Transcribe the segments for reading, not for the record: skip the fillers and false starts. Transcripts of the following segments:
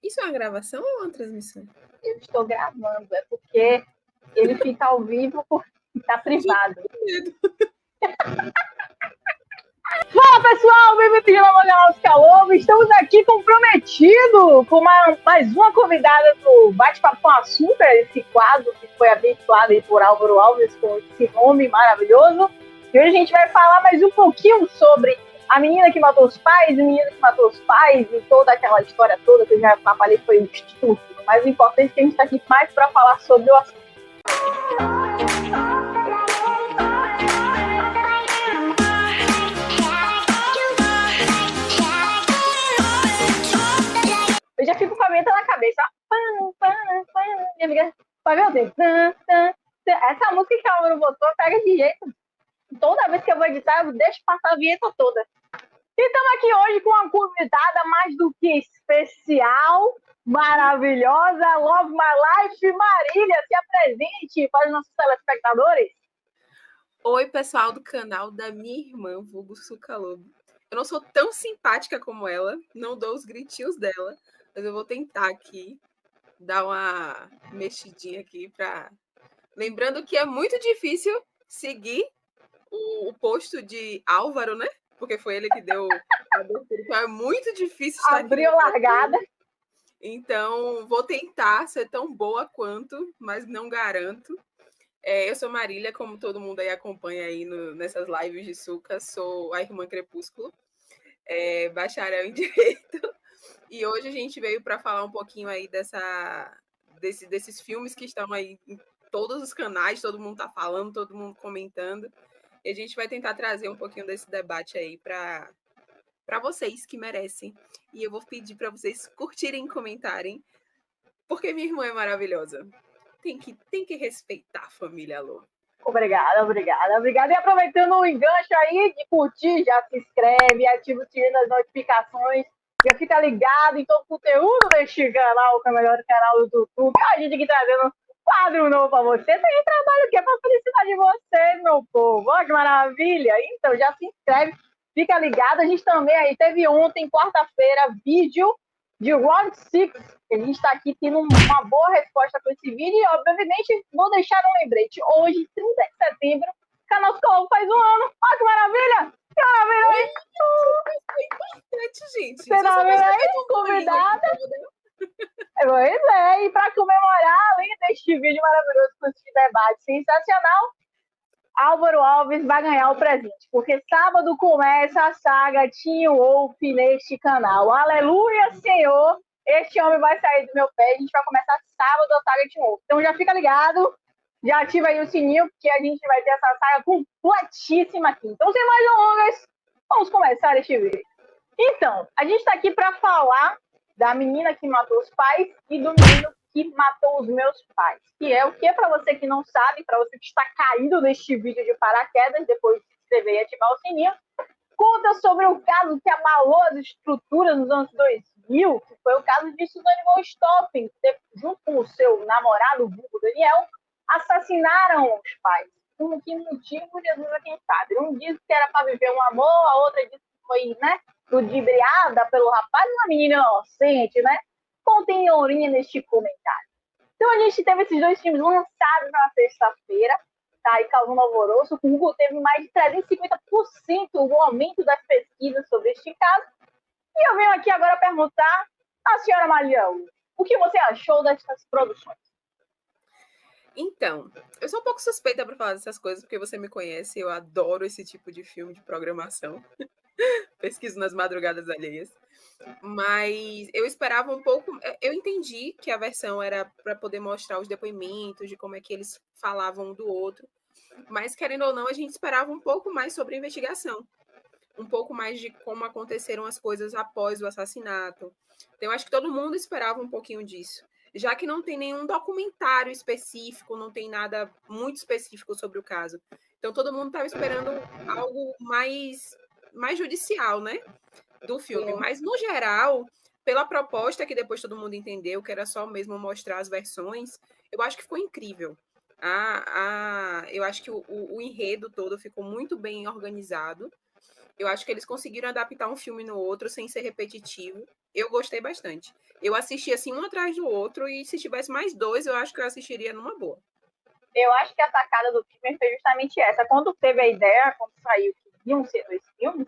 Isso é uma gravação ou uma transmissão? Eu estou gravando, é porque ele fica ao vivo porque está privado. Fala pessoal, bem-vindos ao canal do Calombo. Estamos aqui comprometidos com mais uma convidada do Bate-Papo com Açúcar, esse quadro que foi abençoado aí por Álvaro Alves com esse nome maravilhoso. E hoje a gente vai falar mais um pouquinho sobre a menina que matou os pais, o menino que matou os pais e toda aquela história toda que eu já falei foi estúpido. Mas o importante é que a gente está aqui mais para falar sobre o assunto. Eu já fico com a vinheta na cabeça. Vai ver o tempo. Essa música que a Álvaro botou pega de jeito. Toda vez que eu vou editar, eu deixo passar a vinheta toda. E estamos aqui hoje com uma convidada mais do que especial, maravilhosa, Love My Life, Marília. Se apresente para os nossos telespectadores. Oi, pessoal do canal da minha irmã, vulgo Sucalobo. Eu não sou tão simpática como ela, não dou os gritinhos dela, mas eu vou tentar aqui dar uma mexidinha aqui para... Lembrando que é muito difícil seguir o posto de Álvaro, né? Porque foi ele que deu a abertura, então é muito difícil estar Abriu largada. Então, vou tentar ser tão boa quanto, mas não garanto. Eu sou Marília, como todo mundo aí acompanha aí nessas lives de Suca, sou a irmã Crepúsculo, bacharel em Direito, e hoje a gente veio para falar um pouquinho aí desses filmes que estão aí em todos os canais, todo mundo está falando, todo mundo comentando, e a gente vai tentar trazer um pouquinho desse debate aí para vocês que merecem. E eu vou pedir para vocês curtirem e comentarem, porque minha irmã é maravilhosa. Tem que respeitar a família, Alô. Obrigada. E aproveitando o enganche aí de curtir, já se inscreve, ativa o sininho das notificações, já fica ligado em todo o conteúdo deste canal, que é o melhor canal do YouTube. A gente aqui trazendo um quadro novo pra você. Tem trabalho aqui pra felicidade de vocês, meu povo. Olha que maravilha. Então já se inscreve, fica ligado. A gente também aí teve ontem, quarta-feira, vídeo de Round 6. A gente está aqui tendo uma boa resposta para esse vídeo e, obviamente, vou deixar um lembrete. Hoje, 30 de setembro, o canal do Calombo faz um ano. Olha que maravilha! Que maravilha! É importante, gente. Você tá vendo aí, convidada? Pois é, e para comemorar, além deste vídeo maravilhoso com esse debate sensacional, Álvaro Alves vai ganhar o presente, porque sábado começa a saga Teen Wolf neste canal. Aleluia, Senhor! Este homem vai sair do meu pé, a gente vai começar sábado a saga Teen Wolf. Então já fica ligado, já ativa aí o sininho, porque a gente vai ter essa saga completíssima aqui. Então, sem mais delongas, vamos começar este vídeo. Então, a gente está aqui para falar da menina que matou os pais e do menino que matou os meus pais. Que é o que, para você que não sabe, para você que está caído neste vídeo de paraquedas, depois de se inscrever e ativar o sininho, conta sobre um caso que abalou as estruturas nos anos 2000, que foi o caso de Suzanne von Stolpen, que, junto com o seu namorado, o vulgo Daniel, assassinaram os pais. Com que motivo, Jesus é quem sabe. Um diz que era para viver um amor, a outra diz que foi, né, ludibriada pelo rapaz, uma menina inocente, né? Contem ourinha neste comentário. Então a gente teve esses dois filmes lançados na sexta-feira, tá aí causando alvoroço. O Google teve mais de 350% o aumento das pesquisas sobre este caso. E eu venho aqui agora perguntar à senhora Marião, o que você achou dessas produções? Então, eu sou um pouco suspeita para falar dessas coisas, porque você me conhece, eu adoro esse tipo de filme de programação. Pesquiso nas madrugadas alheias. Mas eu esperava um pouco. Eu entendi que a versão era para poder mostrar os depoimentos, de como é que eles falavam um do outro. Mas, querendo ou não, a gente esperava um pouco mais sobre a investigação. Um pouco mais de como aconteceram as coisas após o assassinato. Então, eu acho que todo mundo esperava um pouquinho disso. Já que não tem nenhum documentário específico, não tem nada muito específico sobre o caso. Então, todo mundo estava esperando algo mais judicial, né? Do filme. Sim. Mas, no geral, pela proposta que depois todo mundo entendeu, que era só mesmo mostrar as versões, eu acho que ficou incrível. Eu acho que o enredo todo ficou muito bem organizado. Eu acho que eles conseguiram adaptar um filme no outro sem ser repetitivo. eu gostei bastante. Eu assisti assim um atrás do outro e se tivesse mais 2, eu acho que eu assistiria numa boa. Eu acho que a sacada do filme foi justamente essa. Quando teve a ideia, quando saiu que iam ser 2 filmes,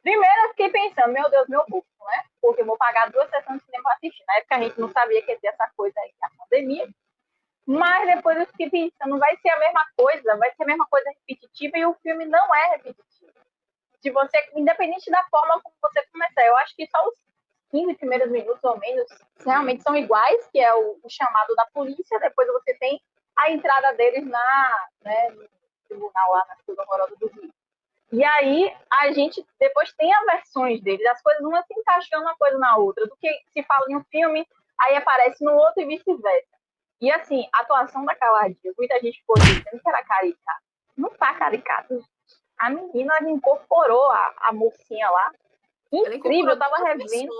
primeiro eu fiquei pensando, meu Deus, meu bolso, né? Porque eu vou pagar 2 sessões de cinema pra assistir. Na época a gente não sabia que ia ter essa coisa aí, a pandemia. Mas depois eu fiquei pensando, vai ser a mesma coisa, vai ser a mesma coisa repetitiva e o filme não é repetitivo. Se você, independente da forma como você começar, eu acho que só os 15 primeiros minutos ou menos realmente são iguais, que é o chamado da polícia, depois você tem a entrada deles no tribunal lá na Cidade Horrorosa do Rio. E aí a gente depois tem as versões deles, as coisas uma se encaixando uma coisa na outra, do que se fala em um filme, aí aparece no outro e vice-versa. E assim, a atuação da Carla Dias, muita gente ficou dizendo que era caricata. Não tá caricato. A menina incorporou a mocinha lá. Incrível, eu tava revendo.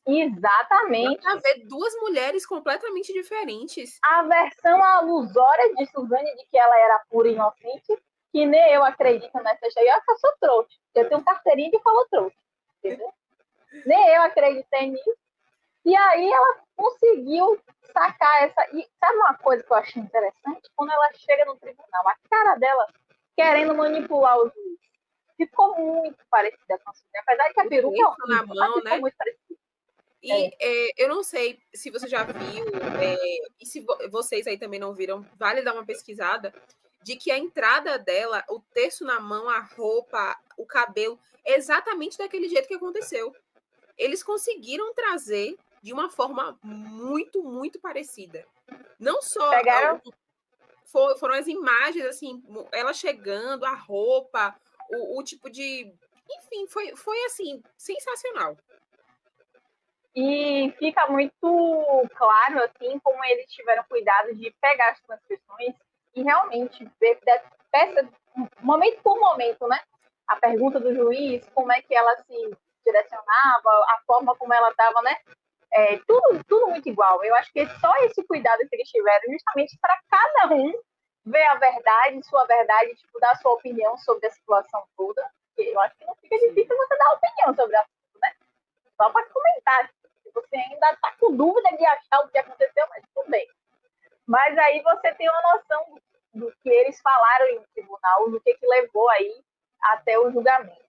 Exatamente. Dá pra ver 2 mulheres completamente diferentes. A versão alusória de Suzane de que ela era pura e inocente, que nem eu acredito nessa história. Eu sou trouxa. Eu tenho carteirinha de falou trouxa. Entendeu? Nem eu acreditei nisso. E aí ela conseguiu sacar essa. E sabe uma coisa que eu achei interessante? Quando ela chega no tribunal, a cara dela querendo manipular o juiz. Ficou muito parecida com a Suzane. Apesar que a peruca é horrível, na mão, ficou né? muito parecida. E eu não sei se você já viu, e se vocês aí também não viram, vale dar uma pesquisada, de que a entrada dela, o terço na mão, a roupa, o cabelo, é exatamente daquele jeito que aconteceu. Eles conseguiram trazer de uma forma muito, muito parecida. Não só Pegaram. Foram as imagens, assim, ela chegando, a roupa, o tipo de... Enfim, foi assim, sensacional. E fica muito claro, assim, como eles tiveram cuidado de pegar as transcrições e realmente ver peça, momento por momento, né? A pergunta do juiz, como é que ela se direcionava, a forma como ela estava, né? Tudo muito igual. Eu acho que só esse cuidado que eles tiveram, justamente para cada um ver a verdade, sua verdade, tipo, dar sua opinião sobre a situação toda. Porque eu acho que não fica difícil você dar opinião sobre a assunto, né? Só para comentar. Se você ainda está com dúvida de achar o que aconteceu, mas tudo bem. Mas aí você tem uma noção do que eles falaram em tribunal, do que levou aí até o julgamento.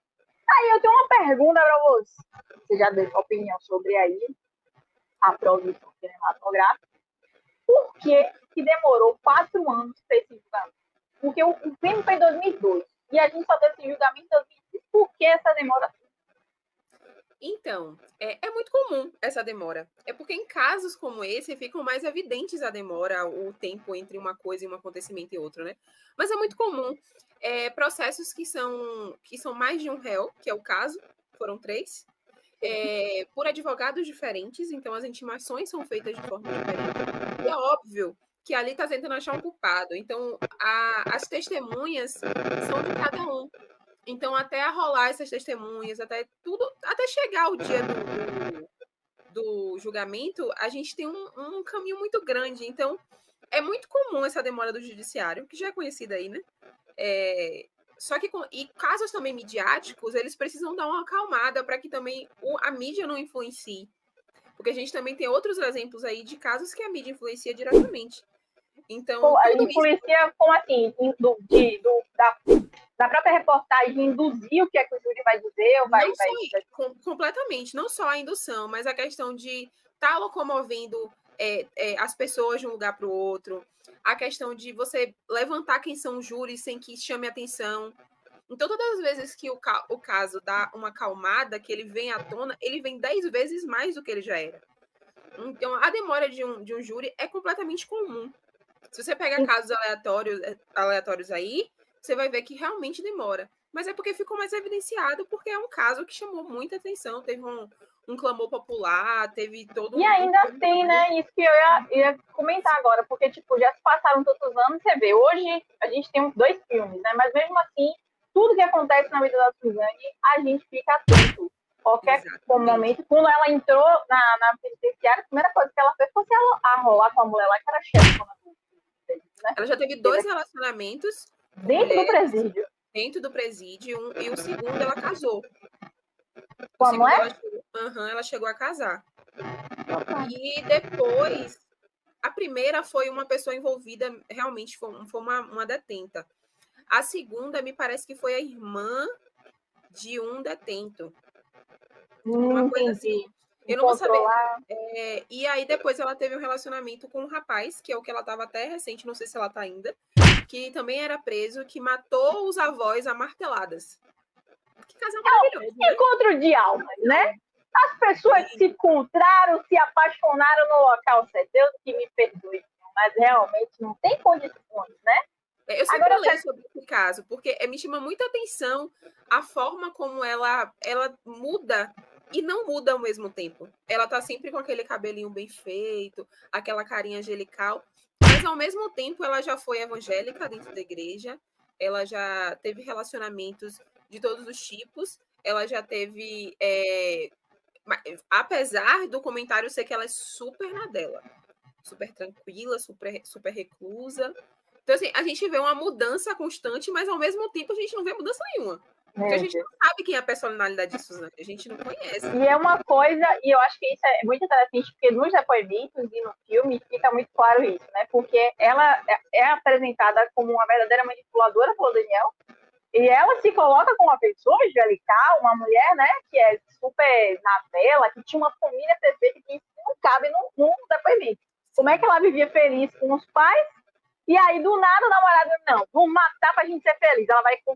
Aí eu tenho uma pergunta para você. Você já deu sua opinião sobre aí a produção cinematográfica. Por que demorou 4 anos para esse julgamento? Porque o filme foi em 2002 e a gente só teve esse julgamento em 2006. Por que essa demora? Então, é muito comum essa demora. É porque em casos como esse ficam mais evidentes a demora, o tempo entre uma coisa e um acontecimento e outro, né? Mas é muito comum. Processos que são mais de um réu, que é o caso, foram 3, por advogados diferentes, então as intimações são feitas de forma diferente. E é óbvio que ali está tentando achar um culpado. Então, as testemunhas são de cada um. Então, até rolar essas testemunhas, até chegar o dia do julgamento, a gente tem um caminho muito grande. Então, é muito comum essa demora do judiciário, que já é conhecida aí, né? Só que, e casos também midiáticos, eles precisam dar uma acalmada para que também a mídia não influencie. Porque a gente também tem outros exemplos aí de casos que a mídia influencia diretamente. Então, influencia isso... como assim? Da própria reportagem induzir o que é que o júri vai dizer? Ou vai completamente. Não só a indução, mas a questão de estar locomovendo as pessoas de um lugar para o outro. A questão de você levantar quem são os júris sem que chame atenção. Então, todas as vezes que o caso dá uma acalmada, que ele vem à tona, ele vem 10 vezes mais do que ele já era. Então, a demora de um júri é completamente comum. Se você pega casos aleatórios aí, você vai ver que realmente demora. Mas é porque ficou mais evidenciado, porque é um caso que chamou muita atenção. Teve um clamor popular, teve todo E ainda tem, né, isso que eu ia comentar agora, porque, tipo, já se passaram tantos anos, você vê, hoje a gente tem 2 filmes, né, mas mesmo assim, tudo que acontece na vida da Suzane, a gente fica atento. Qualquer momento, quando ela entrou na penitenciária, a primeira coisa que ela fez foi a rolar com a mulher lá, que era chefe. Né? Ela já teve 2 relacionamentos dentro do presídio. Dentro do presídio, e o segundo ela casou. Com a mulher? Aham, ela chegou a casar. E depois, a primeira foi uma pessoa envolvida, realmente foi uma detenta. A segunda, me parece que foi a irmã de um detento. Uma coisa assim. Entendi. Eu não vou saber. Controlar. E aí depois ela teve um relacionamento com um rapaz, que é o que ela estava até recente, não sei se ela tá ainda, que também era preso, que matou os avós a marteladas. Que casal maravilhoso, né? Encontro de almas, né? As pessoas se encontraram, se apaixonaram no local certo. Deus que me perdoe, mas realmente não tem condições, né? Eu sempre leio sobre esse caso, porque me chama muita atenção a forma como ela muda e não muda ao mesmo tempo. Ela tá sempre com aquele cabelinho bem feito, aquela carinha angelical, mas ao mesmo tempo ela já foi evangélica dentro da igreja, ela já teve relacionamentos de todos os tipos, ela já teve. Apesar do comentário ser que ela é super na dela, super tranquila, super reclusa. Então, assim, a gente vê uma mudança constante, mas ao mesmo tempo a gente não vê mudança nenhuma. Porque a gente não sabe quem é a personalidade de Suzane, a gente não conhece. E é uma coisa, e eu acho que isso é muito interessante, porque nos depoimentos e no filme fica muito claro isso, né? Porque ela é apresentada como uma verdadeira manipuladora pelo Daniel, e ela se coloca como uma pessoa angelical, uma mulher, né, que é super na tela, que tinha uma família perfeita, que isso não cabe num depoimento. Como é que ela vivia feliz com os pais, e aí do nada o namorado, não, vamos matar pra gente ser feliz. Ela vai com.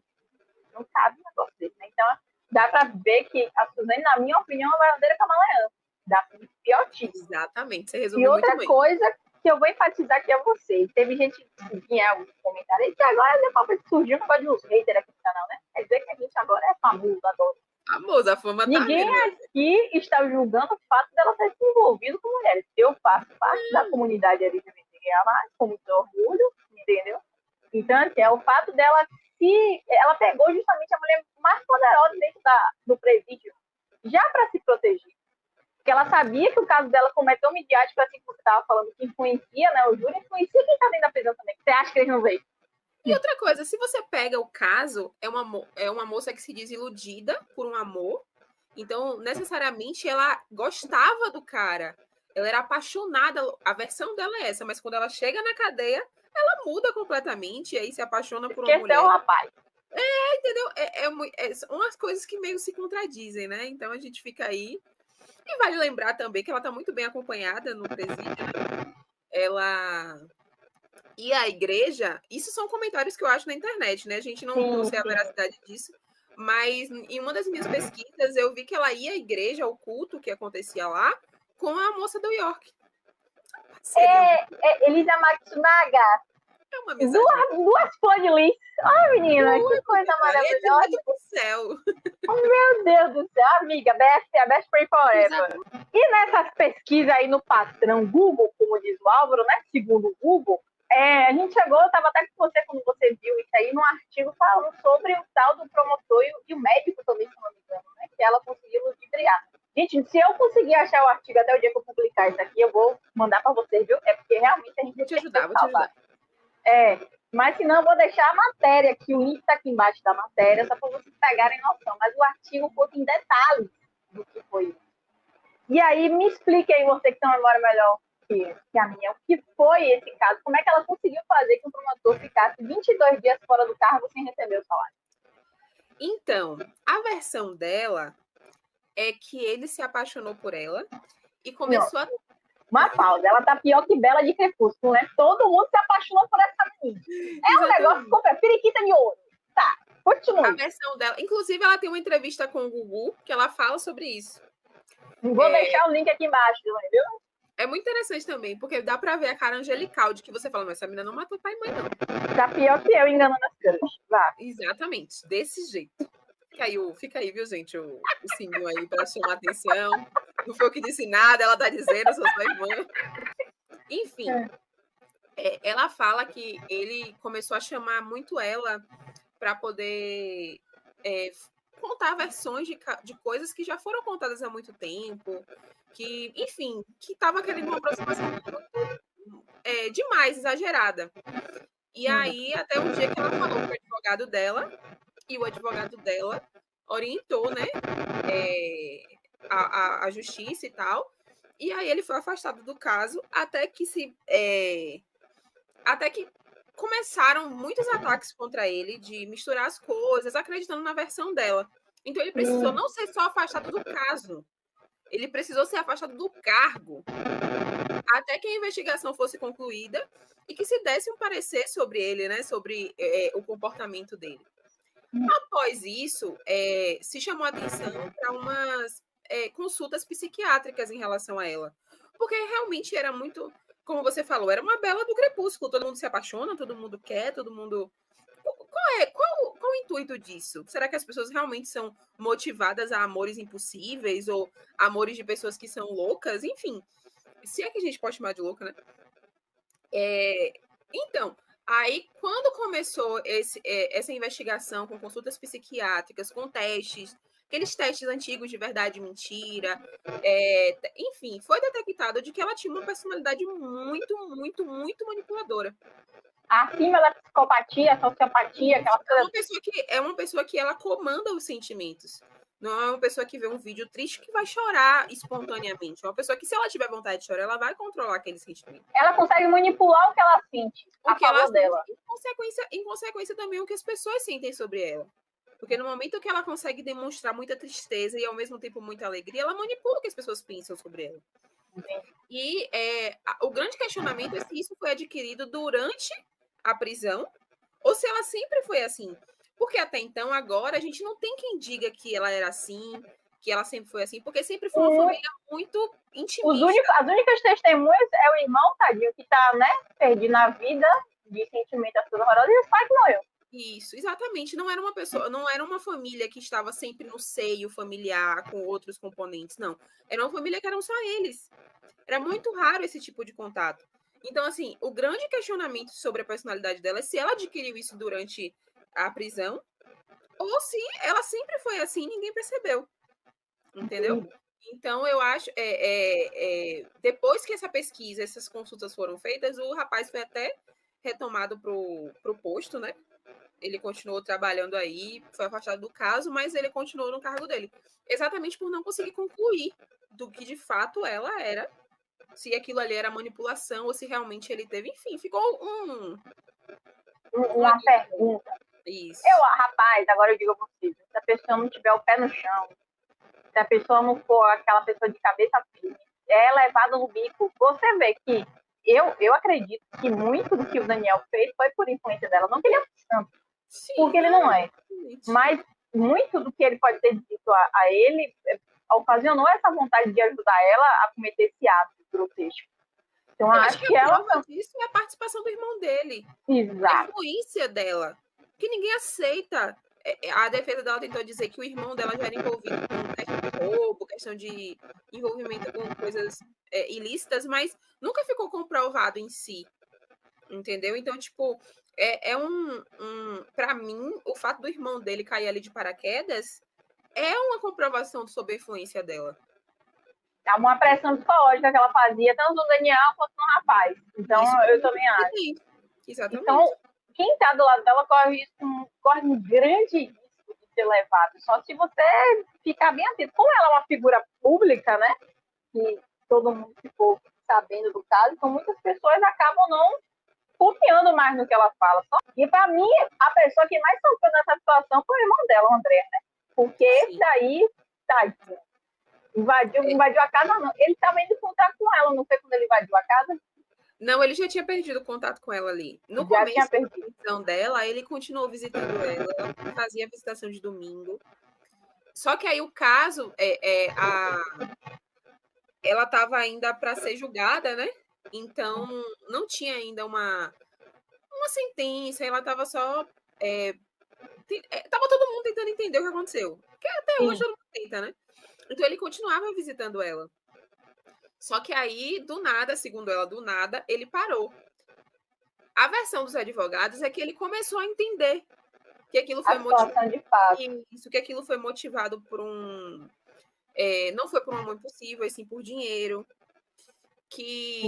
Não cabe um negócio desse, né? Então dá pra ver que a Suzane, na minha opinião, é uma verdadeira camaleã. Da piotíssima. Exatamente, você resumiu muito bem. E outra coisa que eu vou enfatizar aqui a vocês. Teve gente que vinha alguns comentários que agora depois surgiu um negócio de uns haters aqui no canal, né? Quer dizer que a gente agora é famoso, adora. Famoso, a fama Ninguém tá aqui está julgando o fato dela ter se envolvido com mulheres. Eu faço parte da comunidade LGBTQIA+, com muito orgulho, entendeu? Então, assim, é o fato dela ela pegou justamente a mulher mais poderosa dentro do presídio, já para se proteger. Porque ela sabia que o caso dela, como é tão midiático, assim que você estava falando, que influencia, né? O júri influencia quem está dentro da prisão também. Você acha que eles não veem? E outra coisa, se você pega o caso, é uma moça que se diz iludida por um amor, então necessariamente ela gostava do cara, ela era apaixonada, a versão dela é essa, mas quando ela chega na cadeia, ela muda completamente e aí se apaixona por uma mulher. Esse é o rapaz. Entendeu? São umas coisas que meio se contradizem, né? Então a gente fica aí. E vale lembrar também que ela tá muito bem acompanhada no presídio, né? Ela. E a igreja, isso são comentários que eu acho na internet, né? A gente não sei a veracidade disso, mas em uma das minhas pesquisas eu vi que ela ia à igreja, ao culto que acontecia lá, com a moça do York. Elisa Matsunaga. É uma amizade. Duas flores de lis. Ai, menina, que coisa maravilhosa. Do céu. Meu Deus do céu, amiga, a best friend forever. E nessas pesquisas aí no patrão Google, como diz o Álvaro, né? Segundo o Google, a gente chegou, eu estava até com você quando você viu isso aí, num artigo falando sobre o tal do promotor e o médico também, se não me engano, né? Que ela conseguiu ludibriar. Gente, se eu conseguir achar o artigo até o dia que eu publicar isso aqui, eu vou mandar para vocês, viu? É porque realmente a gente vou te ajudar. Mas se não, eu vou deixar a matéria aqui, o link está aqui embaixo da matéria, só para vocês pegarem noção. Mas o artigo conta em detalhes do que foi isso. E aí, me explique aí, você que tem uma memória melhor que a minha, o que foi esse caso? Como é que ela conseguiu fazer que o promotor ficasse 22 dias fora do cargo sem receber o salário? Então, a versão dela é que ele se apaixonou por ela e começou a... Uma pausa, ela tá pior que Bela de Crepúsculo, né? Todo mundo se apaixonou por essa menina. Um negócio compra periquita de ouro. Tá, continua. A versão dela, inclusive ela tem uma entrevista com o Gugu que ela fala sobre isso. Vou deixar o link aqui embaixo, viu? É muito interessante também, porque dá pra ver a cara angelical de que você fala, mas essa menina não matou pai e mãe, não. Tá pior que eu enganando as coisas. Vá. Exatamente, desse jeito. Fica aí, viu, gente, o sininho aí pra chamar atenção. Não foi eu que disse nada, ela tá dizendo, eu sou sua irmã. Enfim, ela fala que ele começou a chamar muito ela para poder contar versões de coisas que já foram contadas há muito tempo, que, enfim, que estava querendo uma aproximação muito demais, exagerada. E aí, até um dia que ela falou com o advogado dela, e o advogado dela orientou, né, a justiça e tal. E aí ele foi afastado do caso até que começaram muitos ataques contra ele de misturar as coisas, acreditando na versão dela. Então ele precisou não ser só afastado do caso, ele precisou ser afastado do cargo até que a investigação fosse concluída e que se desse um parecer sobre ele, né, sobre o comportamento dele. Após isso, se chamou a atenção para umas consultas psiquiátricas em relação a ela, porque realmente era muito, como você falou, era uma bela do crepúsculo, todo mundo se apaixona, todo mundo quer, todo mundo... Qual o intuito disso? Será que as pessoas realmente são motivadas a amores impossíveis ou amores de pessoas que são loucas? Enfim, se é que a gente pode chamar de louca, né? Então, aí quando começou essa investigação com consultas psiquiátricas, com testes, aqueles testes antigos de verdade e mentira, enfim, foi detectado de que ela tinha uma personalidade muito, muito, muito manipuladora. Acima da psicopatia, sociopatia, aquela coisa. É uma pessoa que ela comanda os sentimentos. Não é uma pessoa que vê um vídeo triste que vai chorar espontaneamente. É uma pessoa que, se ela tiver vontade de chorar, ela vai controlar aquele sentimento. Ela consegue manipular o que ela sente a favor dela. Em consequência também o que as pessoas sentem sobre ela. Porque no momento que ela consegue demonstrar muita tristeza e ao mesmo tempo muita alegria, ela manipula o que as pessoas pensam sobre ela. E o grande questionamento é se isso foi adquirido durante a prisão ou se ela sempre foi assim. Porque até então, agora, a gente não tem quem diga que ela era assim, que ela sempre foi assim, porque sempre foi uma família muito intimista. As únicas testemunhas é o irmão, tadinho, que tá, né, perdido na vida, de sentimento, as coisas horrorosas, e os pais que morreu. Isso, exatamente. Não era uma pessoa, não era uma família que estava sempre no seio familiar com outros componentes, não. Era uma família que eram só eles. Era muito raro esse tipo de contato. Então, assim, o grande questionamento sobre a personalidade dela é se ela adquiriu isso durante a prisão ou se ela sempre foi assim e ninguém percebeu. Entendeu? Então, eu acho, depois que essa pesquisa, essas consultas foram feitas, o rapaz foi até retomado pro posto, né? Ele continuou trabalhando aí, foi afastado do caso, mas ele continuou no cargo dele. Exatamente por não conseguir concluir do que de fato ela era, se aquilo ali era manipulação ou se realmente ele teve. Enfim, ficou uma pergunta. Isso. Rapaz, agora eu digo a vocês, se a pessoa não tiver o pé no chão, se a pessoa não for aquela pessoa de cabeça firme, é levada no bico, você vê que eu acredito que muito do que o Daniel fez foi por influência dela. Não que ele é santo, porque ele não é. Mas muito do que ele pode ter dito a ele ocasionou essa vontade de ajudar ela a cometer esse ato grotesco. Então, eu acho que a prova disso é a participação do irmão dele. Exato. A influência dela. Que ninguém aceita. A defesa dela tentou dizer que o irmão dela já era envolvido com questão de roubo, questão de envolvimento com coisas ilícitas, mas nunca ficou comprovado em si. Entendeu? Então, tipo, para mim, o fato do irmão dele cair ali de paraquedas é uma comprovação sobre a influência dela. É uma pressão psicológica que ela fazia, tanto no Daniel quanto no rapaz. Então, eu também acho. Exatamente. Então, quem está do lado dela corre um grande risco de ser levado. Só se você ficar bem atento. Como ela é uma figura pública, né? Que todo mundo ficou sabendo do caso, então muitas pessoas acabam não confiando mais no que ela fala. E para mim, a pessoa que mais sofreu nessa situação foi o irmão dela, o André, né? Porque esse daí, tadinho, invadiu a casa, não. Ele estava indo encontrar com ela, não foi quando ele invadiu a casa? Não, ele já tinha perdido o contato com ela ali. No começo da visitação dela, ele continuou visitando ela, fazia visitação de domingo. Só que aí o caso, ela estava ainda para ser julgada, né? Então, não tinha ainda uma sentença, ela estava só... Tava todo mundo tentando entender o que aconteceu. Porque até hoje todo mundo tenta, né? Então, ele continuava visitando ela. Só que aí, do nada, segundo ela, do nada, ele parou. A versão dos advogados é que ele começou a entender que aquilo foi motivado. Isso, que aquilo foi motivado por não foi por um amor impossível, e sim por dinheiro. Que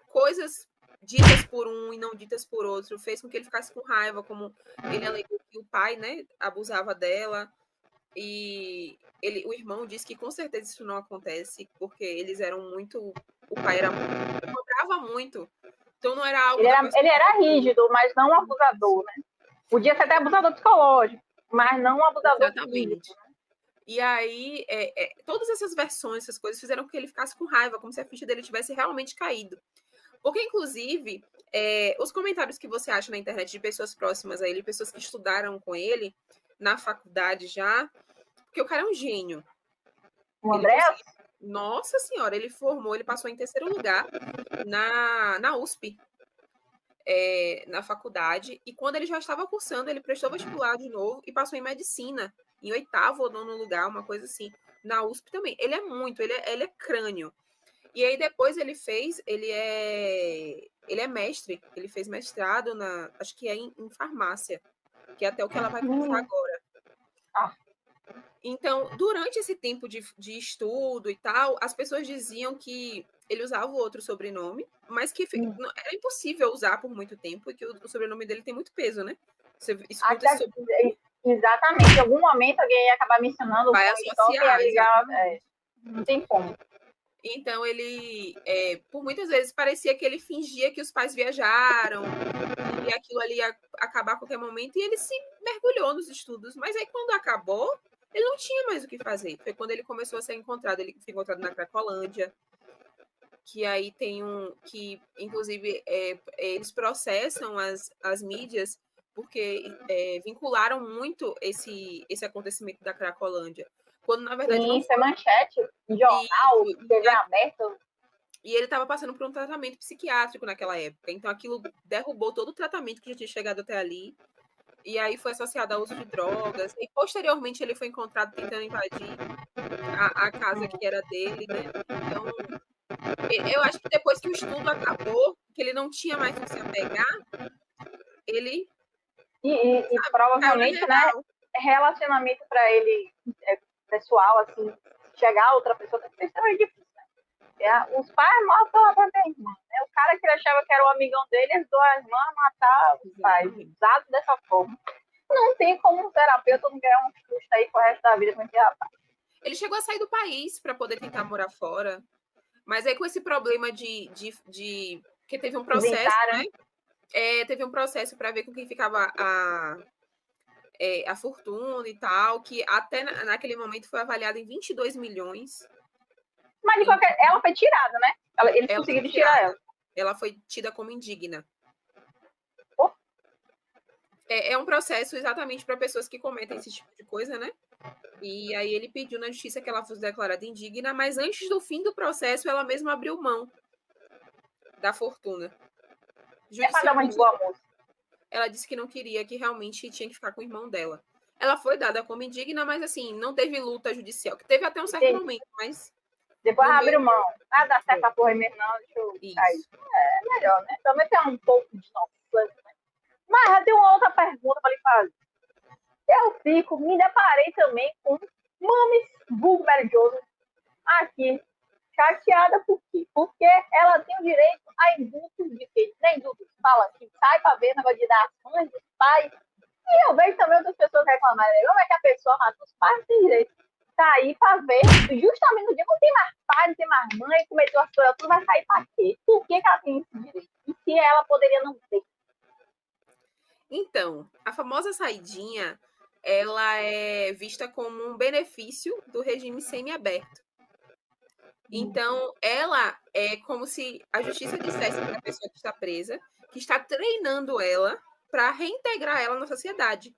coisas ditas por um e não ditas por outro fez com que ele ficasse com raiva, como ele alegou que o pai, né, abusava dela. E o irmão disse que com certeza isso não acontece, porque eles eram muito... O pai era cobrava muito. Então não era algo ele era rígido, mas não abusador, né? Podia ser até abusador psicológico, mas não abusador físico. Né? E aí, todas essas versões, essas coisas, fizeram com que ele ficasse com raiva, como se a ficha dele tivesse realmente caído. Porque, inclusive, os comentários que você acha na internet de pessoas próximas a ele, pessoas que estudaram com ele na faculdade já, porque o cara é um gênio. O André? Nossa senhora, ele passou em terceiro lugar na USP, na faculdade, e quando ele já estava cursando, ele prestou vestibular de novo e passou em medicina, em 8º ou 9º lugar, uma coisa assim, na USP também. Ele é crânio. E aí depois ele é mestre, ele fez mestrado acho que é em farmácia, que é até o que ela vai cursar agora. Então, durante esse tempo de estudo e tal, as pessoas diziam que ele usava o outro sobrenome, mas que era impossível usar por muito tempo, e que o sobrenome dele tem muito peso, né? Você escuta esse sobrenome. Exatamente. Em algum momento alguém ia acabar mencionando vai associar, não tem como. Então, ele, por muitas vezes, parecia que ele fingia que os pais viajaram, e aquilo ali ia acabar a qualquer momento, e ele se mergulhou nos estudos. Mas aí, quando acabou, ele não tinha mais o que fazer. Foi quando ele começou a ser encontrado. Ele foi encontrado na Cracolândia, que aí tem que, inclusive, eles processam as mídias, porque vincularam muito esse acontecimento da Cracolândia. Quando, na verdade, não foi manchete, jornal, TV aberto. E ele estava passando por um tratamento psiquiátrico naquela época. Então, aquilo derrubou todo o tratamento que já tinha chegado até ali. E aí foi associado ao uso de drogas. E, posteriormente, ele foi encontrado tentando invadir a casa que era dele, né? Então, eu acho que depois que o estudo acabou, que ele não tinha mais que se apegar, ele... E provavelmente, né, relacionamento para ele pessoal, assim, chegar a outra pessoa tem que ser extremamente difícil, né? Os pais matam a própria irmã, né? O cara que ele achava que era o amigão dele, ajudou a irmã a matar os pais, usado dessa forma. Não tem como um terapeuta não ganhar um susto aí pro resto da vida com esse rapaz. Ele chegou a sair do país para poder tentar morar fora, mas aí com esse problema que teve um processo, né? Teve um processo para ver com quem ficava a fortuna e tal, que até naquele momento foi avaliado em 22 milhões. Mas de qualquer... ela foi tirada, né? Eles conseguiram tirar ela. Ela foi tida como indigna. É um processo exatamente para pessoas que cometem esse tipo de coisa, né? E aí ele pediu na justiça que ela fosse declarada indigna, mas antes do fim do processo, ela mesma abriu mão da fortuna. Para dar uma de boa moça. Ela disse que não queria, que realmente tinha que ficar com o irmão dela. Ela foi dada como indigna, mas assim, não teve luta judicial, que teve até um certo momento, mas... Depois abriu mão. Ah, dá certo a porra mesmo, não, deixa eu... Isso. É melhor, né? Também tem um pouco de noção, né? Mas eu tenho uma outra pergunta para lhe fazer. Eu me deparei também com Mamis Blueberry Joseph aqui, chateada por quê? Porque ela tem o direito a indultos de quê? Nem indultos, fala que sai para ver negócio de dar ações dos pais. E eu vejo também outras pessoas reclamarem, como é que a pessoa mata os pais tem direito? Sair para ver, justamente no dia que não tem mais pai, não tem mais mãe, cometeu as coisas, tudo vai sair para quê? Por que ela tem esse direito? E se ela poderia não ter? Então, a famosa saidinha, ela é vista como um benefício do regime semiaberto. Então, ela é como se a justiça dissesse para a pessoa que está presa, que está treinando ela para reintegrar ela na sociedade.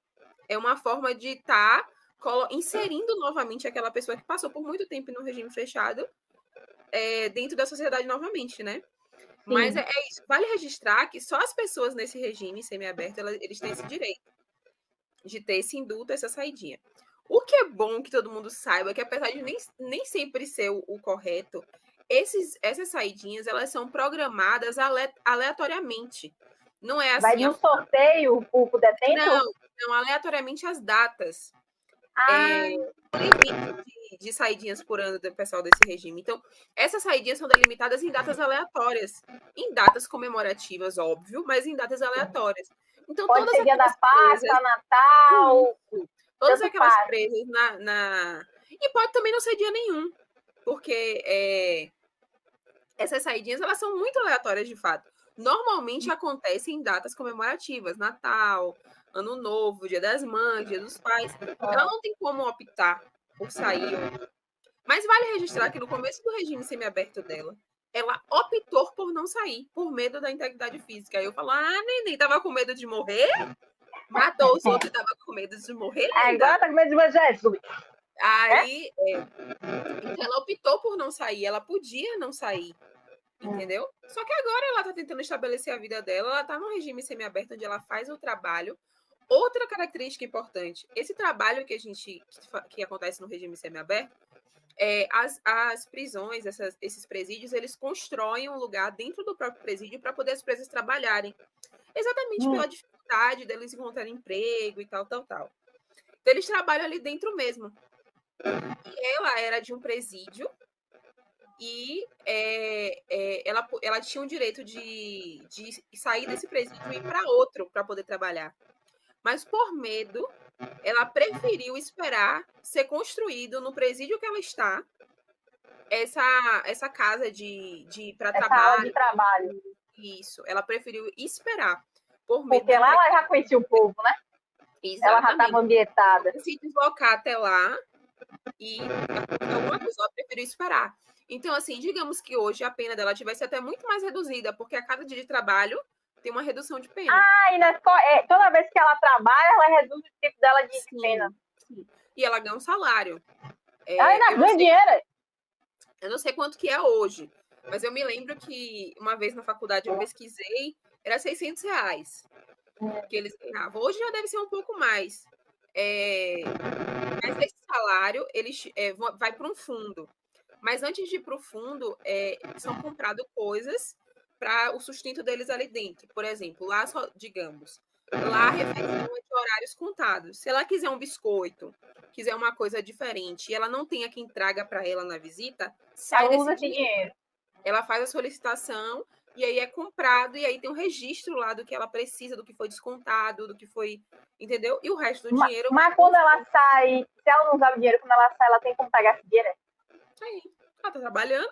É uma forma de estar inserindo novamente aquela pessoa que passou por muito tempo no regime fechado dentro da sociedade novamente, né? Sim. Mas é isso. Vale registrar que só as pessoas nesse regime semiaberto, eles têm esse direito de ter esse indulto, essa saidinha. O que é bom que todo mundo saiba é que, apesar de nem sempre ser o correto, essas saidinhas, elas são programadas aleatoriamente. Não é assim... Vai no sorteio o detento? Não, aleatoriamente as datas. Limite de saidinhas por ano do pessoal desse regime. Então, essas saidinhas são delimitadas em datas aleatórias. Em datas comemorativas, óbvio, mas em datas aleatórias. Então, pode ser dia da Páscoa, Natal... Todas aquelas presas E pode também não ser dia nenhum, porque essas saidinhas, elas são muito aleatórias de fato. Normalmente acontecem em datas comemorativas, Natal, Ano Novo, Dia das Mães, Dia dos Pais. Ela não tem como optar por sair. Mas vale registrar que no começo do regime semiaberto dela, ela optou por não sair, por medo da integridade física. Aí eu falo, neném, tava com medo de morrer? Matou os outros e tava com medo de morrer, linda? Agora tá com medo de morrer, Jesus. Aí, então ela optou por não sair, ela podia não sair, entendeu? Só que agora ela tá tentando estabelecer a vida dela, ela tá num regime semiaberto onde ela faz o trabalho. Outra característica importante, esse trabalho que acontece no regime semiaberto, as prisões, esses presídios, eles constroem um lugar dentro do próprio presídio para poder as presas trabalharem. Exatamente pela dificuldade deles encontrarem emprego e tal. Então, eles trabalham ali dentro mesmo. E ela era de um presídio e ela tinha o direito de sair desse presídio e ir para outro para poder trabalhar. Mas por medo, ela preferiu esperar ser construído no presídio que ela está essa casa para trabalho. Sala de trabalho. Isso. Ela preferiu esperar. Por medo. Porque lá ela já conhecia o povo, né? Exatamente. Ela já estava ambientada. Se deslocar até lá e alguma coisa, ela preferiu esperar. Então, assim, digamos que hoje a pena dela tivesse até muito mais reduzida, porque a cada dia de trabalho tem uma redução de pena. E toda vez que ela trabalha, ela reduz o tempo dela de pena. Sim. E ela ganha um salário. Ela ainda ganha dinheiro. Eu não sei quanto que é hoje, mas eu me lembro que uma vez na faculdade eu pesquisei, era R$600 que eles ganhavam. Hoje já deve ser um pouco mais. Mas esse salário vai para um fundo. Mas antes de ir para o fundo, são compradas coisas para o sustento deles ali dentro. Por exemplo, lá lá a refeição é de horários contados. Se ela quiser um biscoito, quiser uma coisa diferente, e ela não tem quem traga para ela na visita, sai desse dinheiro. Ela faz a solicitação e aí é comprado, e aí tem um registro lá do que ela precisa, do que foi descontado, do que foi, entendeu? E o resto do dinheiro... Mas quando ela sai, se ela não usar o dinheiro, quando ela sai, ela tem como pagar esse dinheiro? Aí, ela tá trabalhando.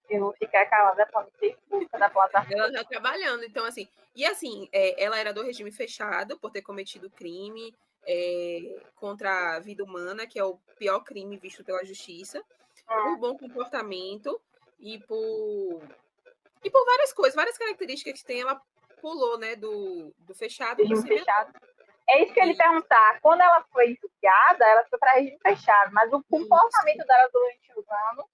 Eu vou ficar calada pra não ter culpa da plataforma. Ela já trabalhando, então assim... E assim, ela era do regime fechado por ter cometido crime contra a vida humana, que é o pior crime visto pela justiça, por bom comportamento e por várias coisas, várias características que tem, ela pulou, né, do fechado para o fechado. É isso que eu ia perguntar. Quando ela foi julgada, ela foi para regime fechado, mas o comportamento dela durante os anos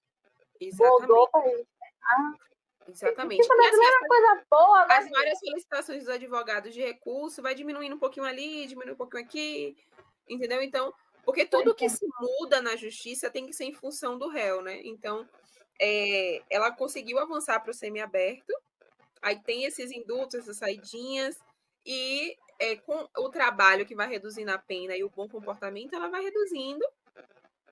mudou para regime fechado. Exatamente. Isso também é uma coisa boa, né? As várias solicitações dos advogados de recurso vai diminuindo um pouquinho ali, diminuindo um pouquinho aqui, entendeu? Então, porque tudo que se muda na justiça tem que ser em função do réu, né? Então, ela conseguiu avançar para o semiaberto, aí tem esses indultos, essas saidinhas, e com o trabalho que vai reduzindo a pena e o bom comportamento, ela vai reduzindo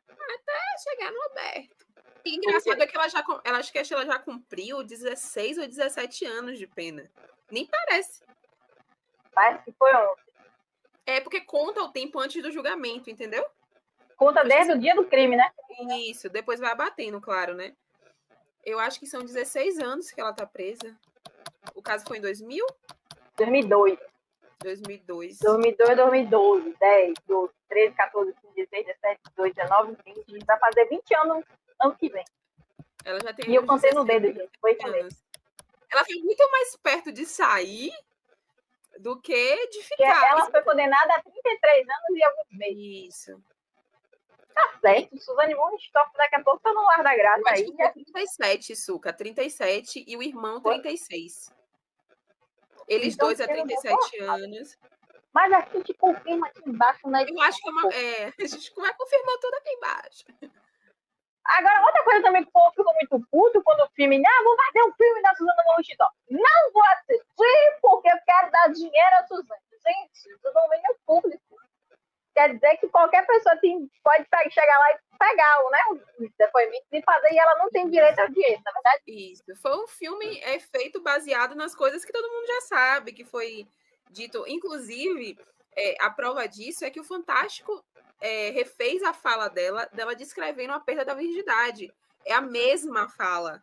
até chegar no aberto. E engraçado é que acho que ela já cumpriu 16 ou 17 anos de pena. Nem parece. Parece que foi ontem. Porque conta o tempo antes do julgamento, entendeu? Conta desde o dia do crime, né? Isso, depois vai abatendo, claro, né? Eu acho que são 16 anos que ela tá presa. O caso foi em 2000? 2002. 2002. 2012, 10, 12, 13, 14, 15, 16, 17, 18, 19, 20. Vai fazer 20 anos ano que vem. Ela já tem. E eu contei no dedo, gente. Foi anos. Ela foi muito mais perto de sair do que de ficar. Ela foi condenada a 33 anos e alguns meses. Isso. Tá certo. Suzane von Richthofen daqui a pouco tá no ar da graça. Eu acho que foi 37, Suca. 37 e o irmão 36. Eles então, dois há 37 anos. Mas a gente confirma aqui embaixo, né? Eu acho que a gente vai confirmar tudo aqui embaixo. Agora, outra coisa também que o povo ficou muito puto quando o filme, vou fazer um filme da Suzane von Richthofen. Não vou assistir porque eu quero dar dinheiro a Suzane. Gente, isso não vem no público. Quer dizer que qualquer pessoa pode chegar lá e pegar os depoimentos e fazer, e ela não tem direito ao dinheiro, na verdade? Isso. Foi um filme feito baseado nas coisas que todo mundo já sabe, que foi dito. Inclusive, A prova disso é que o Fantástico refez a fala dela descrevendo a perda da virgindade. É a mesma fala.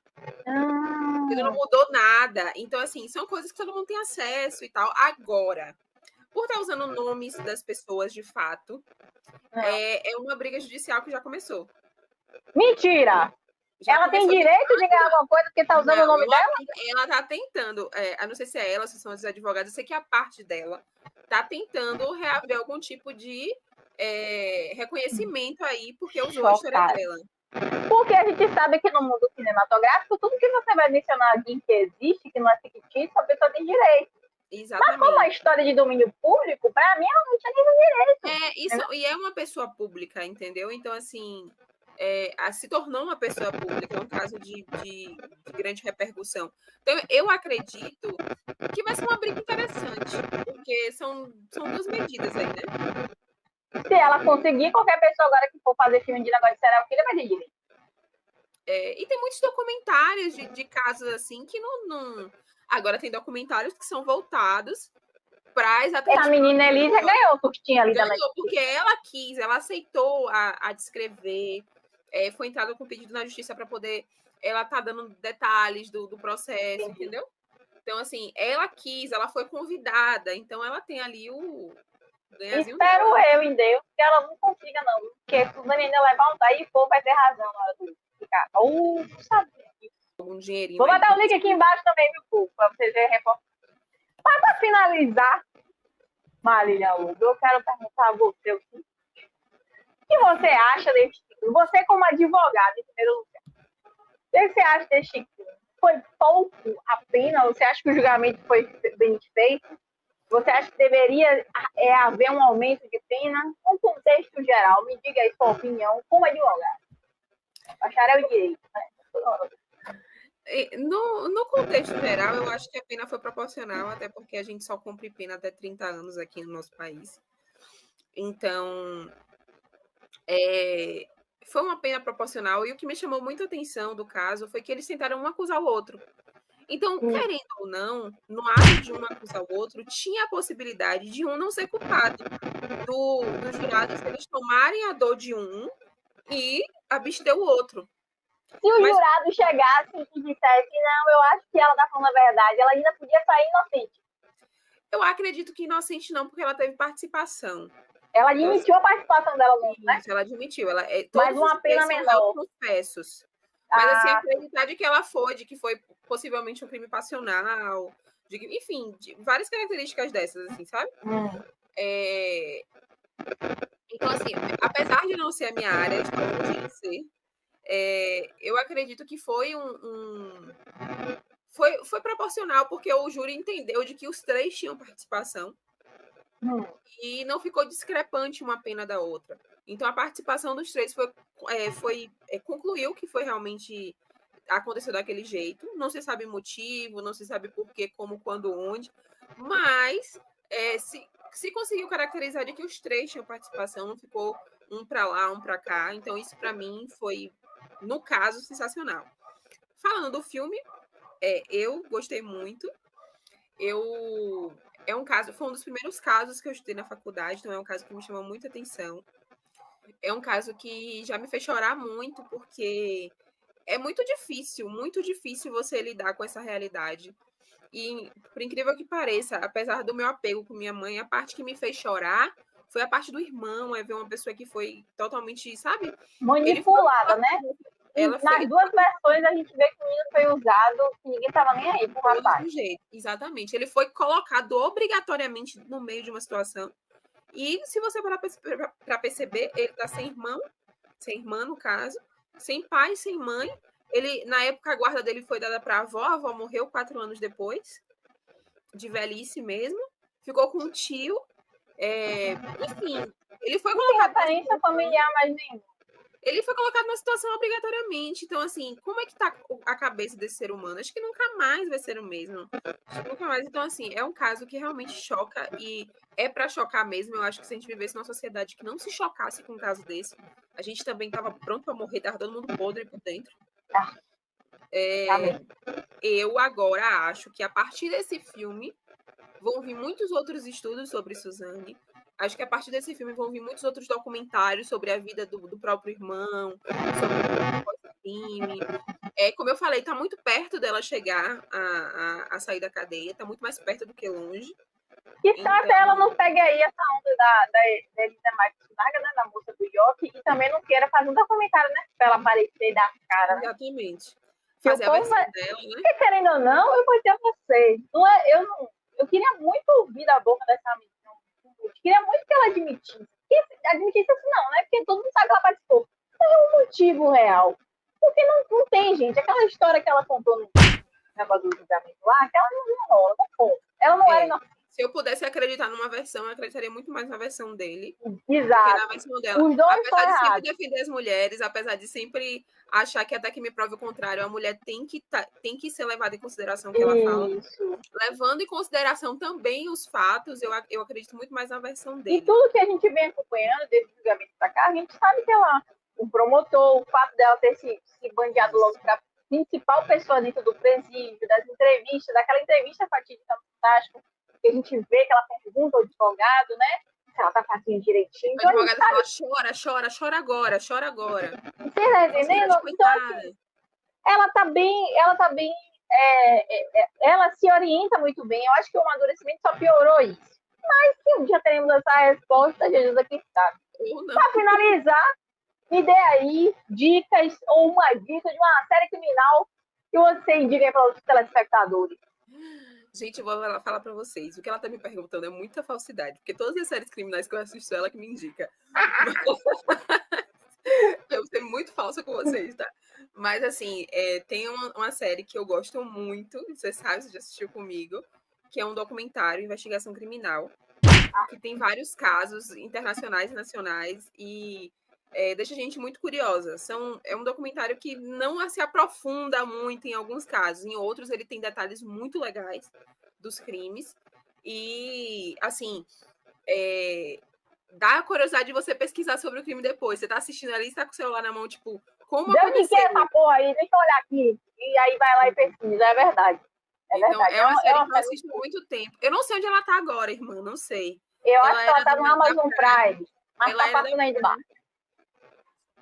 Ele não mudou nada. Então, assim, são coisas que todo mundo tem acesso e tal. Agora, por estar usando nomes das pessoas de fato, é uma briga judicial que já começou. Mentira! Já ela tem direito de ganhar alguma coisa porque está usando o nome dela? Ela está tentando, eu não sei se é ela, se são os advogados, eu sei que a parte dela está tentando reaver algum tipo de reconhecimento aí, porque usou a história dela. Porque a gente sabe que no mundo cinematográfico, tudo que você vai mencionar alguém que existe, que não é fictício, a pessoa tem direito. Exatamente. Mas como a história de domínio público, para mim, ela não tinha nenhum direito. E é uma pessoa pública, entendeu? Então, assim, se tornou uma pessoa pública, é um caso de grande repercussão. Então, eu acredito que vai ser uma briga interessante, porque são duas medidas aí, né? Se ela conseguir, qualquer pessoa agora que for fazer filme de negócio de serial killer vai ter direito. E tem muitos documentários de casos assim que não... Agora tem documentários que são voltados para exatamente... A menina Elisa ganhou o sustinho ali da Netflix. Porque ela quis, ela aceitou a descrever, foi entrada com pedido na justiça para poder... Ela tá dando detalhes do processo, entendeu? Então, assim, ela quis, ela foi convidada, então ela tem ali o... Espero eu em Deus que ela não consiga, não. Porque se o Daniel levantar e for, vai ter razão na hora do ficar. Sabia. Algum dinheirinho. Vou botar o link aqui embaixo também, meu povo, para vocês verem a reportagem. Mas para finalizar, Marília Hugo, eu quero perguntar a você o que você acha desse filme? Você, como advogada, em primeiro lugar, o que você acha desse filme? Foi pouco a pena? Você acha que o julgamento foi bem feito? Você acha que deveria haver um aumento de pena? No contexto geral, me diga aí sua opinião como advogado. Bacharel em direito, né? No contexto geral, eu acho que a pena foi proporcional, até porque a gente só cumpre pena até 30 anos aqui no nosso país. Então, foi uma pena proporcional. E o que me chamou muito a atenção do caso foi que eles tentaram um acusar o outro. Então, querendo ou não, no ato de um acusar o outro, tinha a possibilidade de um não ser culpado. Dos jurados eles tomarem a dor de um e abster o outro. Se o jurado chegasse e dissesse, não, eu acho que ela tá falando a verdade, ela ainda podia sair inocente. Eu acredito que inocente não, porque ela teve participação. Ela admitiu a participação dela no né? Isso, ela admitiu. Mas uma pena menor. Confessos. Mas assim, acreditar de que ela foi, de que foi possivelmente um crime passional, enfim, de várias características dessas, assim, sabe? Então, assim, apesar de não ser a minha área, está longe de ser, eu acredito que foi foi proporcional, porque o júri entendeu de que os três tinham participação e não ficou discrepante uma pena da outra. Então, a participação dos três concluiu que foi realmente aconteceu daquele jeito. Não se sabe motivo, não se sabe por quê, como, quando, onde, mas se conseguiu caracterizar de que os três tinham participação, não ficou um para lá, um para cá. Então, isso para mim foi, no caso, sensacional. Falando do filme, eu gostei muito. Foi um dos primeiros casos que eu estudei na faculdade, então é um caso que me chamou muita atenção. É um caso que já me fez chorar muito, porque é muito difícil você lidar com essa realidade. E, por incrível que pareça, apesar do meu apego com minha mãe, a parte que me fez chorar foi a parte do irmão, ver uma pessoa que foi totalmente, sabe? Manipulada, né? Nas duas versões a gente vê que o menino foi usado e ninguém estava nem aí pro rapaz. Exatamente. Ele foi colocado obrigatoriamente no meio de uma situação. E se você parar para perceber, ele tá sem irmã no caso, sem pai, sem mãe. Ele, na época, a guarda dele foi dada para a avó morreu 4 anos depois, de velhice mesmo. Ficou com um tio. Enfim, ele foi colocado. Não tem referência familiar mais nenhuma. Ele foi colocado numa situação obrigatoriamente. Então, assim, como é que tá a cabeça desse ser humano? Acho que nunca mais vai ser o mesmo. Nunca mais. Então, assim, é um caso que realmente choca e é para chocar mesmo. Eu acho que se a gente vivesse numa sociedade que não se chocasse com um caso desse, a gente também tava pronto para morrer, tava todo mundo podre por dentro. Eu agora acho que a partir desse filme vão vir muitos outros estudos sobre Suzane. Acho que a partir desse filme vão vir muitos outros documentários sobre a vida do próprio irmão, sobre o crime. Como eu falei, está muito perto dela chegar a sair da cadeia, está muito mais perto do que longe. Que então... até ela não pegue aí essa onda da Elisa Matsunaga, né, da moça do Yoki, e também não queira fazer um documentário, né, pra ela aparecer e dar cara, né? Exatamente. Fazer a versão dela, né? Porque, querendo ou não, eu vou dizer a vocês, eu queria muito ouvir da boca dessa menina. Eu queria muito que ela admitisse. Admitisse assim, não, né? Porque todo mundo sabe que ela participou. Tem um motivo real. Porque não tem, gente. Aquela história que ela contou no negócio do julgamento lá, que ela não rola, não conta. Ela não era inocente. Se eu pudesse acreditar numa versão, eu acreditaria muito mais na versão dele. Exato. Na versão dela. Os dois apesar de sempre defender as mulheres, apesar de sempre achar que até que me prove o contrário, a mulher tem que ser levada em consideração o que ela fala. Levando em consideração também os fatos, eu acredito muito mais na versão dele. E tudo que a gente vem acompanhando desde o julgamento pra cá, a gente sabe que ela, o promotor, o fato dela ter se bandeado logo pra principal pessoa dentro do presídio, das entrevistas, daquela entrevista fatídica fantástica, que a gente vê que ela pergunta ao advogado, né? Se ela tá fazendo direitinho. O advogado fala, chora agora. Você tá entendendo? Então, assim, ela tá bem, ela se orienta muito bem. Eu acho que o amadurecimento só piorou isso. Mas que um dia teremos essa resposta, Jesus aqui está. Para finalizar, me dê aí dicas ou uma dica de uma série criminal que você indica aí para os telespectadores. Gente, eu vou falar pra vocês. O que ela tá me perguntando é muita falsidade, porque todas as séries criminais que eu assisto, ela que me indica. Eu vou ser muito falsa com vocês, tá? Mas, assim, tem uma série que eu gosto muito, você sabe, você já assistiu comigo, que é um documentário, investigação criminal, que tem vários casos internacionais e nacionais, e deixa a gente muito curiosa. É um documentário que não se aprofunda muito em alguns casos, em outros ele tem detalhes muito legais dos crimes, e, assim, dá a curiosidade de você pesquisar sobre o crime depois. Você tá assistindo ali, você tá com o celular na mão, tipo, como aconteceu? Deu essa porra aí, deixa eu olhar aqui. E aí vai lá e pesquisa, é verdade. Então, é uma série que eu assisto há muito tempo. Eu não sei onde ela tá agora, irmã, não sei. Eu acho que ela tá no Amazon Prime. Mas tá passando aí de baixo.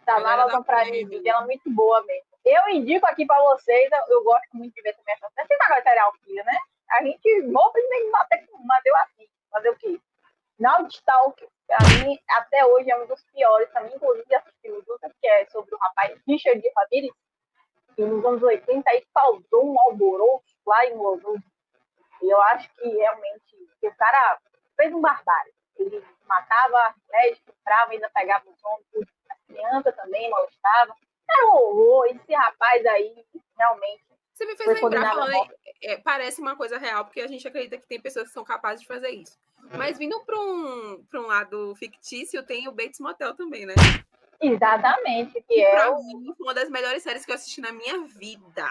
Tá no Amazon Prime, ela é muito boa mesmo. Eu indico aqui pra vocês, eu gosto muito de ver também essa série. Você tá com serial killer, né? A gente rouba e tem que bater com fazer o quê? Nautstalk, pra mim, até hoje é um dos piores. Também, inclusive, assisti o Duta, que é sobre o rapaz Richard Ramirez, que nos anos 80 aí causou um alvoroço lá em Los Angeles. E eu acho que realmente o cara fez um barbárie. Ele matava, né, estuprava, ainda pegava os homens, as crianças também molestava. Era um horror. Esse rapaz aí, realmente. Você me fez lembrar, falando, parece uma coisa real, porque a gente acredita que tem pessoas que são capazes de fazer isso. Mas vindo para um lado fictício, tem o Bates Motel também, né? Exatamente. Que pra mim, uma das melhores séries que eu assisti na minha vida.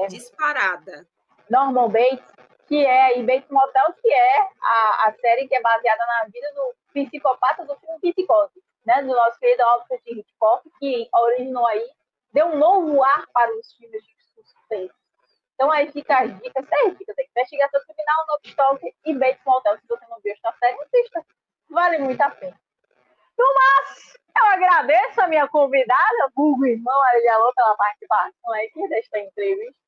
Disparada. Norman Bates, que é, e Bates Motel, que é a série que é baseada na vida do psicopata do filme Psicose, né? Do nosso querido Alfred Hitchcock, que originou aí, deu um novo ar para os filmes de suspense. Então aí fica as dicas, 6 dicas aí. Investigação Criminal, Nautstalk e Bates Motel. Se você não viu esta série, assista. Vale muito a pena. Mas eu agradeço a minha convidada, vulgo irmão Ariel, pela participação aqui desta entrevista.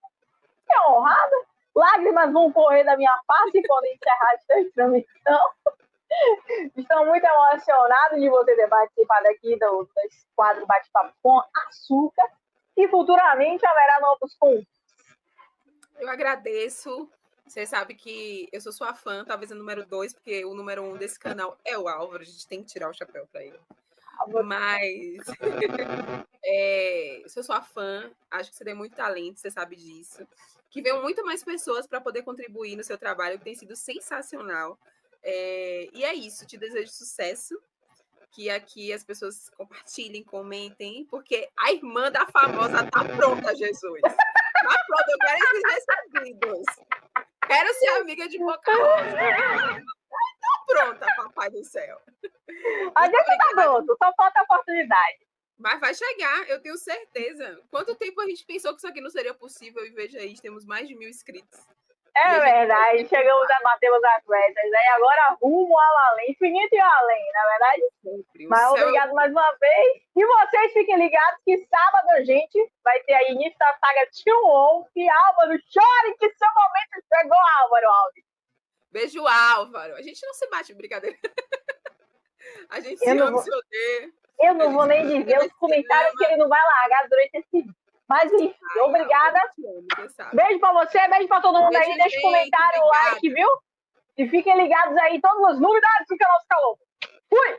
É honrada. Lágrimas vão correr da minha face quando encerrar esta transmissão. Estou muito emocionado de você ter participado aqui do quadro Bate-Papo com Açúcar. E futuramente haverá novos convites. Eu agradeço. Você sabe que eu sou sua fã, talvez o número 2, porque o número 1 desse canal é o Álvaro. A gente tem que tirar o chapéu para ele. Mas sou sua fã, acho que você tem muito talento, você sabe disso. Que venham muito mais pessoas para poder contribuir no seu trabalho, que tem sido sensacional. E é isso, te desejo sucesso. Que aqui as pessoas compartilhem, comentem, porque a irmã da famosa tá pronta, Jesus. Tá pronta, eu quero esses recebidos. Quero ser amiga de Boca Rosa. Tá pronta, papai do céu. A gente tá pronto, só falta a oportunidade. Mas vai chegar, eu tenho certeza. Quanto tempo a gente pensou que isso aqui não seria possível e veja aí, temos mais de 1.000 inscritos. É verdade, chegamos a bater as metas, né? E agora rumo ao além, infinito e além, na verdade? Mas obrigado mais uma vez. E vocês fiquem ligados que sábado a gente vai ter aí início da saga T1 e Álvaro, chore que seu momento chegou, Álvaro Alves. Beijo, Álvaro. A gente não se bate, brincadeira. A gente se ama, se odeia. Eu não vou nem dizer os comentários que ele não vai largar durante esse vídeo. Mas enfim, obrigada. Beijo pra você, beijo pra todo mundo aí. Deixa comentário, like, viu? E fiquem ligados aí em todas as novidades do canal Scalou. Fui!